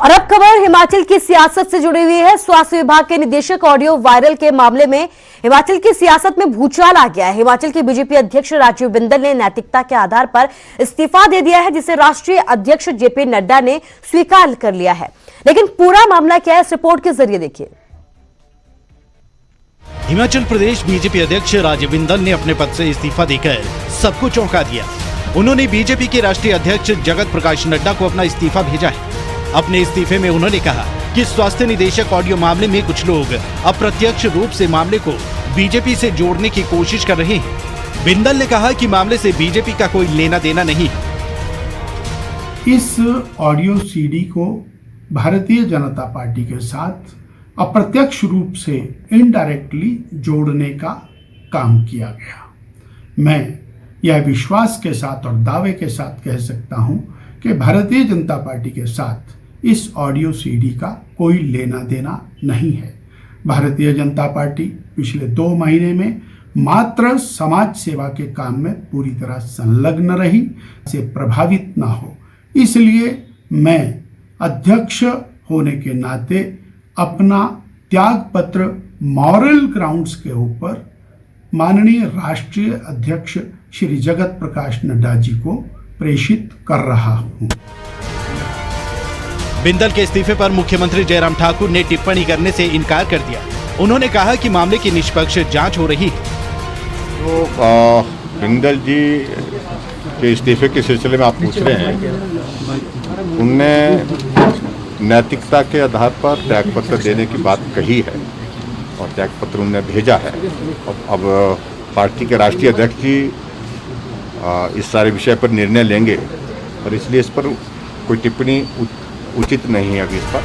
और अब खबर हिमाचल की सियासत से जुड़ी हुई है। स्वास्थ्य विभाग के निदेशक ऑडियो वायरल के मामले में हिमाचल की सियासत में भूचाल आ गया है। हिमाचल के बीजेपी अध्यक्ष राजीव बिंदल ने नैतिकता के आधार पर इस्तीफा दे दिया है, जिसे राष्ट्रीय अध्यक्ष जेपी नड्डा ने स्वीकार कर लिया है। लेकिन पूरा मामला क्या है, इस रिपोर्ट के जरिए देखिए। हिमाचल प्रदेश बीजेपी अध्यक्ष राजीव बिंदल ने अपने पद से इस्तीफा देकर सबको चौंका दिया। उन्होंने बीजेपी के राष्ट्रीय अध्यक्ष जगत प्रकाश नड्डा को अपना इस्तीफा भेजा है। अपने इस्तीफे में उन्होंने कहा कि स्वास्थ्य निदेशक ऑडियो मामले में कुछ लोग अप्रत्यक्ष रूप से मामले को बीजेपी से जोड़ने की कोशिश कर रहे हैं। बिंदल ने कहा कि मामले से बीजेपी का कोई लेना देना नहीं। इस ऑडियो सीडी को भारतीय जनता पार्टी के साथ अप्रत्यक्ष रूप से इनडायरेक्टली जोड़ने का काम किया गया। मैं यह विश्वास के साथ और दावे के साथ कह सकता हूं कि भारतीय जनता पार्टी के साथ इस ऑडियो सीडी का कोई लेना देना नहीं है। भारतीय जनता पार्टी पिछले 2 महीने में मात्र समाज सेवा के काम में पूरी तरह संलग्न रही, से प्रभावित ना हो। इसलिए मैं अध्यक्ष होने के नाते अपना त्याग पत्र मॉरल ग्राउंड्स के ऊपर माननीय राष्ट्रीय अध्यक्ष श्री जगत प्रकाश नड्डा जी को प्रेषित कर रहा हूं। बिंदल के इस्तीफे पर मुख्यमंत्री जयराम ठाकुर ने टिप्पणी करने से इनकार कर दिया। उन्होंने कहा कि मामले की निष्पक्ष जांच हो रही है। तो बिंदल जी के इस्तीफे के सिलसिले में आप पूछ रहे हैं, उनने नैतिकता के आधार पर त्याग पत्र देने की बात कही है और त्याग पत्र उन्होंने भेजा है। अब पार्टी के राष्ट्रीय अध्यक्ष जी इस सारे विषय पर निर्णय लेंगे और इसलिए इस पर कोई टिप्पणी उचित नहीं है अभी इस पर।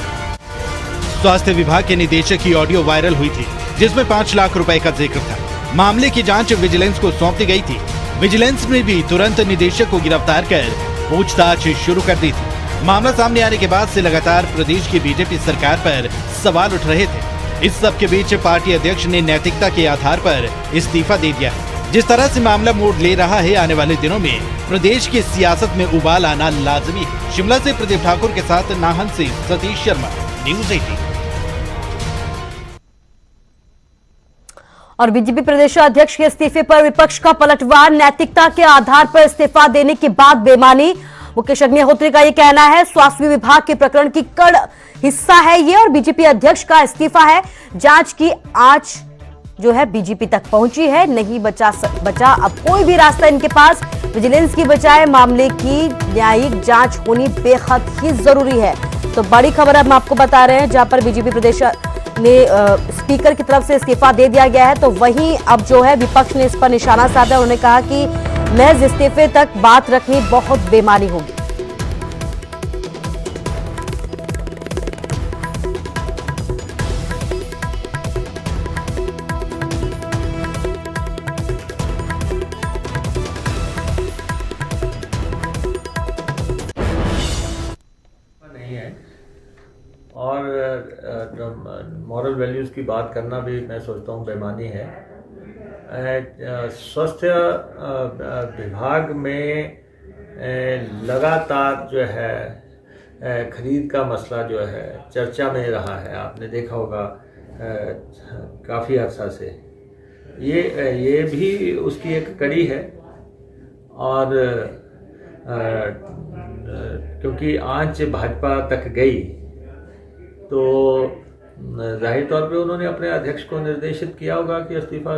स्वास्थ्य विभाग के निदेशक की ऑडियो वायरल हुई थी, जिसमें 5 लाख रुपए का जिक्र था। मामले की जांच विजिलेंस को सौंप दी गई थी। विजिलेंस ने भी तुरंत निदेशक को गिरफ्तार कर पूछताछ शुरू कर दी थी। मामला सामने आने के बाद से लगातार प्रदेश की बीजेपी सरकार पर सवाल उठ रहे थे। इस सब के बीच पार्टी अध्यक्ष ने नैतिकता के आधार पर इस्तीफा दे दिया है। जिस तरह से मामला मोड़ ले रहा है, आने वाले दिनों में प्रदेश की सियासत में उबाल आना लाजमी है। शिमला से प्रदीप ठाकुर के साथ नाहन से सतीश शर्मा, न्यूज़ 18। और बीजेपी प्रदेश अध्यक्ष के इस्तीफे पर विपक्ष का पलटवार। नैतिकता के आधार पर इस्तीफा देने की बात बेमानी। मुकेश अग्निहोत्री का यह कहना है, स्वास्थ्य विभाग के प्रकरण की कड़ हिस्सा है ये और बीजेपी अध्यक्ष का इस्तीफा है। जांच की आंच जो है बीजेपी तक पहुंची है, नहीं बचा अब कोई भी रास्ता इनके पास। विजिलेंस की बजाय मामले की न्यायिक जांच होनी बेहद ही जरूरी है। तो बड़ी खबर अब हम आपको बता रहे हैं, जहां पर बीजेपी प्रदेश ने स्पीकर की तरफ से इस्तीफा दे दिया गया है, तो वहीं अब जो है विपक्ष ने इस पर निशाना साधा। उन्होंने कहा कि महज इस्तीफे तक बात रखनी बहुत बेमानी होगी। नहीं है और मॉरल वैल्यूज़ की बात करना भी मैं सोचता हूँ बेमानी है। स्वास्थ्य विभाग में लगातार जो है खरीद का मसला जो है चर्चा में रहा है। आपने देखा होगा काफ़ी अर्सा से ये भी उसकी एक कड़ी है। और क्योंकि आंच भाजपा तक गई तो जाहिर तौर पे उन्होंने अपने अध्यक्ष को निर्देशित किया होगा कि इस्तीफा